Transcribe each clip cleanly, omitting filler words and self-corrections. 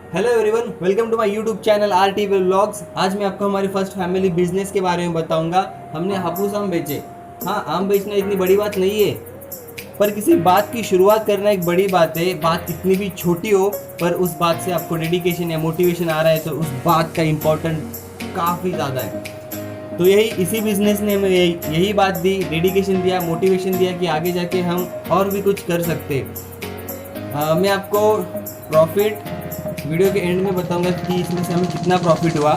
Hello everyone, welcome to my YouTube channel RT vlogs. आज मैं आपको हमारी फर्स्ट फैमिली बिजनेस के बारे में बताऊंगा। हमने हापुस आम बेचे। हाँ, आम बेचना इतनी बड़ी बात नहीं है, पर किसी बात की शुरुआत करना एक बड़ी बात है। बात कितनी भी छोटी हो, पर उस बात से आपको डेडिकेशन या मोटिवेशन आ रहा है तो उस बात का इम्पोर्टेंट काफ़ी ज़्यादा है। तो यही इसी बिजनेस ने हमें यही बात दी, डेडिकेशन दिया, मोटिवेशन दिया कि आगे जाके हम और भी कुछ कर सकते। मैं आपको प्रॉफिट वीडियो के एंड में बताऊंगा कि इसमें से हमें कितना प्रॉफिट हुआ।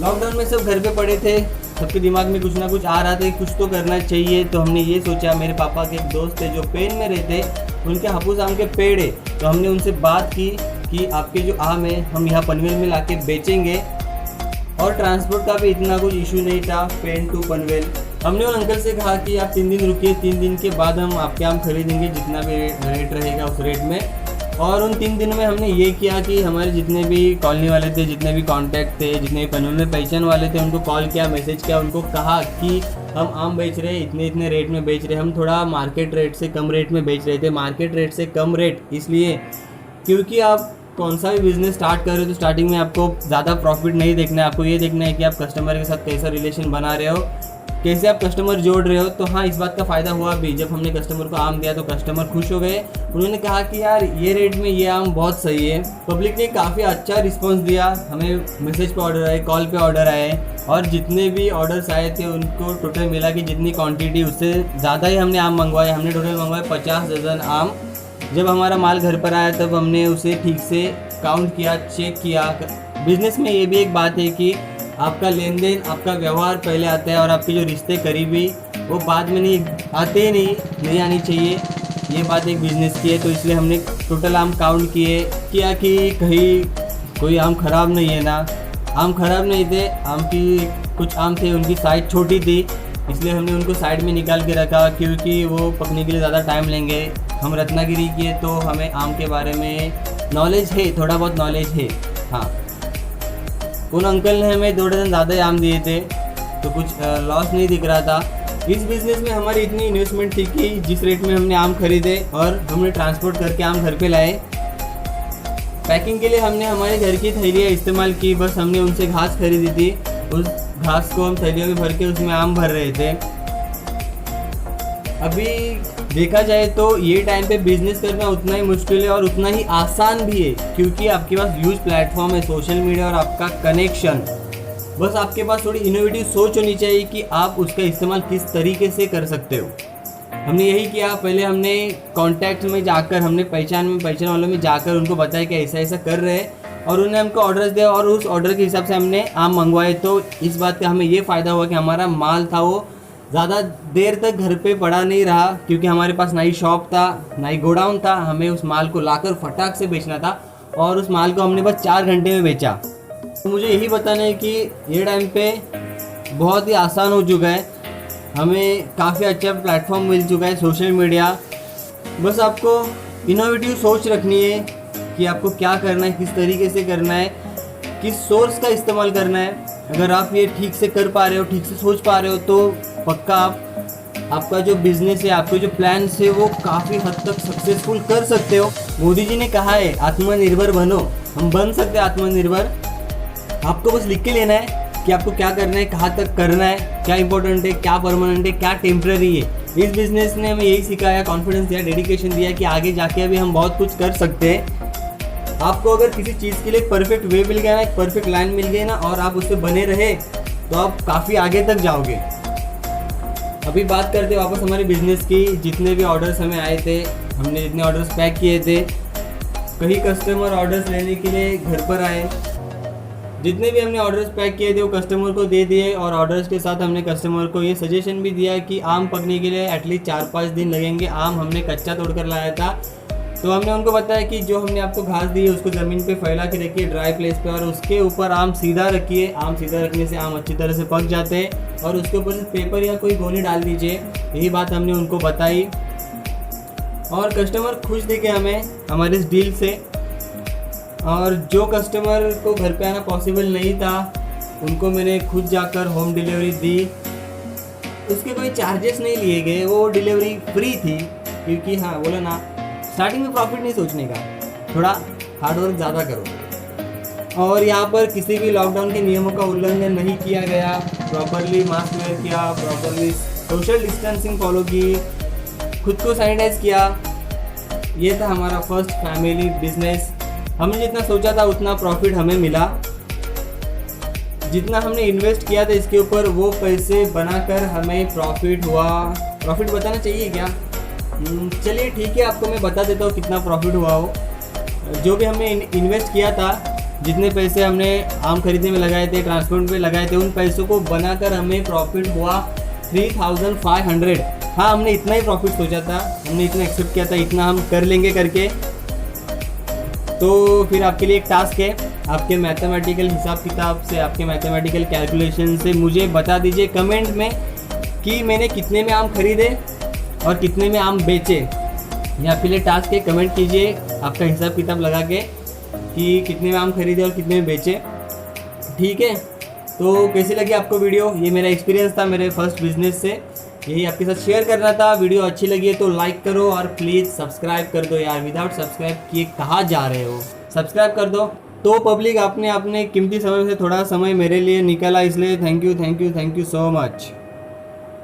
लॉकडाउन में सब घर पे पड़े थे, सबके दिमाग में कुछ ना कुछ आ रहा था कि कुछ तो करना चाहिए। तो हमने ये सोचा, मेरे पापा के एक दोस्त थे जो पेन में रहते, उनके हापुस आम के पेड़ है, तो हमने उनसे बात की कि आपके जो आम है हम यहाँ पनवेल में लाके बेचेंगे। और ट्रांसपोर्ट का भी इतना कुछ इशू नहीं था, पेन टू पनवेल। हमने उन अंकल से कहा कि आप 3 दिन रुकिए, 3 दिन के बाद हम आपके आम खरीदेंगे, जितना भी रेट रहेगा उस रेट में। और उन 3 दिन में हमने ये किया कि हमारे जितने भी कॉलोनी वाले थे, जितने भी कांटेक्ट थे, जितने भी पनवेल में पहचान वाले थे, उनको कॉल किया, मैसेज किया, उनको कहा कि हम आम बेच रहे हैं, इतने इतने रेट में बेच रहे हैं। हम थोड़ा मार्केट रेट से कम रेट में बेच रहे थे। मार्केट रेट से कम रेट इसलिए क्योंकि आप कौन सा भी बिज़नेस स्टार्ट कर रहे हो तो स्टार्टिंग में आपको ज़्यादा प्रॉफिट नहीं देखना है। आपको ये देखना है कि आप कस्टमर के साथ कैसा रिलेशन बना रहे हो, कैसे आप कस्टमर जोड़ रहे हो। तो हाँ, इस बात का फ़ायदा हुआ भी। जब हमने कस्टमर को आम दिया तो कस्टमर खुश हो गए। उन्होंने कहा कि यार ये रेट में ये आम बहुत सही है। पब्लिक ने काफ़ी अच्छा रिस्पांस दिया। हमें मैसेज पे ऑर्डर आए, कॉल पे ऑर्डर आए, और जितने भी ऑर्डर्स आए थे उनको टोटल मिला कि जितनी क्वांटिटी उससे ज़्यादा ही हमने आम मंगवाए। हमने टोटल मंगवाए 50 दर्जन आम। जब हमारा माल घर पर आया तब हमने उसे ठीक से काउंट किया, चेक किया। बिज़नेस में ये भी एक बात है कि आपका लेन देन, आपका व्यवहार पहले आता है, और आपके जो रिश्ते करीबी वो बाद में नहीं आते ही नहीं आनी चाहिए। ये बात एक बिज़नेस की है। तो इसलिए हमने टोटल आम काउंट किया कि कहीं कोई आम ख़राब नहीं है ना। आम ख़राब नहीं थे। आम की कुछ आम थे उनकी साइज़ छोटी थी, इसलिए हमने उनको साइड में निकाल के रखा क्योंकि वो पकने के लिए ज़्यादा टाइम लेंगे। हम रत्नागिरी के, तो हमें आम के बारे में नॉलेज है, थोड़ा बहुत नॉलेज है। हाँ, उन अंकल ने हमें 2 डजन ज़्यादा ही आम दिए थे, तो कुछ लॉस नहीं दिख रहा था। इस बिज़नेस में हमारी इतनी इन्वेस्टमेंट थी कि जिस रेट में हमने आम खरीदे और हमने ट्रांसपोर्ट करके आम घर पे लाए। पैकिंग के लिए हमने हमारे घर की थैलियाँ इस्तेमाल की। बस हमने उनसे घास खरीदी थी, उस घास को हम थैलियों में भर के उसमें आम भर रहे थे। अभी देखा जाए तो ये टाइम पे बिजनेस करना उतना ही मुश्किल है और उतना ही आसान भी है, क्योंकि आपके पास ह्यूज प्लेटफॉर्म है, सोशल मीडिया और आपका कनेक्शन। बस आपके पास थोड़ी इनोवेटिव सोच होनी चाहिए कि आप उसका इस्तेमाल किस तरीके से कर सकते हो। हमने यही किया। पहले हमने कॉन्टैक्ट में जाकर, हमने पहचान वालों में जाकर उनको बताया कि ऐसा ऐसा कर रहे हैं, और उन्हें हमको ऑर्डर्स दिया और उस ऑर्डर के हिसाब से हमने आम मंगवाए। तो इस बात का हमें ये फ़ायदा हुआ कि हमारा माल था वो ज़्यादा देर तक घर पे पड़ा नहीं रहा, क्योंकि हमारे पास ना ही शॉप था, ना ही गोडाउन था। हमें उस माल को लाकर फटाक से बेचना था, और उस माल को हमने बस 4 घंटे में बेचा। तो मुझे यही बताना है कि ये टाइम पे बहुत ही आसान हो चुका है। हमें काफ़ी अच्छा प्लेटफॉर्म मिल चुका है, सोशल मीडिया। बस आपको इनोवेटिव सोच रखनी है कि आपको क्या करना है, किस तरीके से करना है, किस सोर्स का इस्तेमाल करना है। अगर आप ये ठीक से कर पा रहे हो, ठीक से सोच पा रहे हो, तो पक्का आपका जो बिज़नेस है, आपके जो प्लान्स है, वो काफ़ी हद तक सक्सेसफुल कर सकते हो। मोदी जी ने कहा है आत्मनिर्भर बनो। हम बन सकते हैं आत्मनिर्भर। आपको बस लिख के लेना है कि आपको क्या करना है, कहाँ तक करना है, क्या इंपॉर्टेंट है, क्या परमानेंट है, क्या टेम्प्रेरी है। इस बिज़नेस ने हमें यही सिखाया, कॉन्फिडेंस दिया, डेडिकेशन दिया कि आगे जाके अभी हम बहुत कुछ कर सकते हैं। आपको अगर किसी चीज़ के लिए परफेक्ट वे मिल गया ना, एक परफेक्ट लाइन मिल गई ना, और आप उस पर बने रहे, तो आप काफ़ी आगे तक जाओगे। अभी बात करते हैं वापस हमारे बिज़नेस की। जितने भी ऑर्डर्स हमें आए थे, हमने जितने ऑर्डर्स पैक किए थे, कई कस्टमर ऑर्डर्स लेने के लिए घर पर आए। जितने भी हमने ऑर्डर्स पैक किए थे वो कस्टमर को दे दिए, और ऑर्डर्स के साथ हमने कस्टमर को ये सजेशन भी दिया कि आम पकने के लिए एटलीस्ट 4-5 दिन लगेंगे। आम हमने कच्चा तोड़ कर लाया था, तो हमने उनको बताया कि जो हमने आपको घास दी है उसको ज़मीन पे फैला के रखिए ड्राई प्लेस पे, और उसके ऊपर आम सीधा रखिए। आम सीधा रखने से आम अच्छी तरह से पक जाते हैं, और उसके ऊपर से पेपर या कोई गोनी डाल दीजिए। यही बात हमने उनको बताई, और कस्टमर खुश दिखे हमें हमारे इस डील से। और जो कस्टमर को घर पे आना पॉसिबल नहीं था, उनको मैंने खुद जाकर होम डिलीवरी दी। उसके कोई चार्जेस नहीं लिए गए, वो डिलीवरी फ्री थी। क्योंकि हाँ, बोला ना, स्टार्टिंग में प्रॉफिट नहीं सोचने का, थोड़ा हार्डवर्क ज़्यादा करो। और यहाँ पर किसी भी लॉकडाउन के नियमों का उल्लंघन नहीं किया गया, प्रॉपरली मास्क वेयर किया, प्रॉपरली सोशल डिस्टेंसिंग फॉलो की, खुद को सैनिटाइज किया। ये था हमारा फर्स्ट फैमिली बिजनेस। हमने जितना सोचा था उतना प्रॉफिट हमें मिला। जितना हमने इन्वेस्ट किया था इसके ऊपर वो पैसे बनाकर हमें प्रॉफिट हुआ। प्रॉफिट बताना चाहिए क्या? चलिए ठीक है, आपको मैं बता देता हूँ कितना प्रॉफिट हुआ हो। जो भी हमने इन्वेस्ट किया था, जितने पैसे हमने आम खरीदने में लगाए थे, ट्रांसपोर्ट में लगाए थे, उन पैसों को बनाकर हमें प्रॉफिट हुआ 3500। हाँ, हमने इतना ही प्रॉफिट सोचा था, हमने इतना एक्सेप्ट किया था, इतना हम कर लेंगे करके। तो फिर आपके लिए एक टास्क है, आपके मैथमेटिकल हिसाब किताब से, आपके मैथमेटिकल कैलकुलेशन से मुझे बता दीजिए कमेंट में कि मैंने कितने में आम खरीदे और कितने में आम बेचे। ये आपके लिए टास्क है, कमेंट कीजिए आपका हिसाब किताब लगा के कि कितने में आम खरीदे और कितने में बेचे। ठीक है, तो कैसी लगी आपको वीडियो? ये मेरा एक्सपीरियंस था मेरे फर्स्ट बिजनेस से, यही आपके साथ शेयर करना था। वीडियो अच्छी लगी है तो लाइक करो और प्लीज़ सब्सक्राइब कर दो यार। विदाउट सब्सक्राइब किए कहाँ जा रहे हो? सब्सक्राइब कर दो। तो पब्लिक, आपने अपने कीमती समय से थोड़ा समय मेरे लिए निकाला, इसलिए थैंक यू सो मच।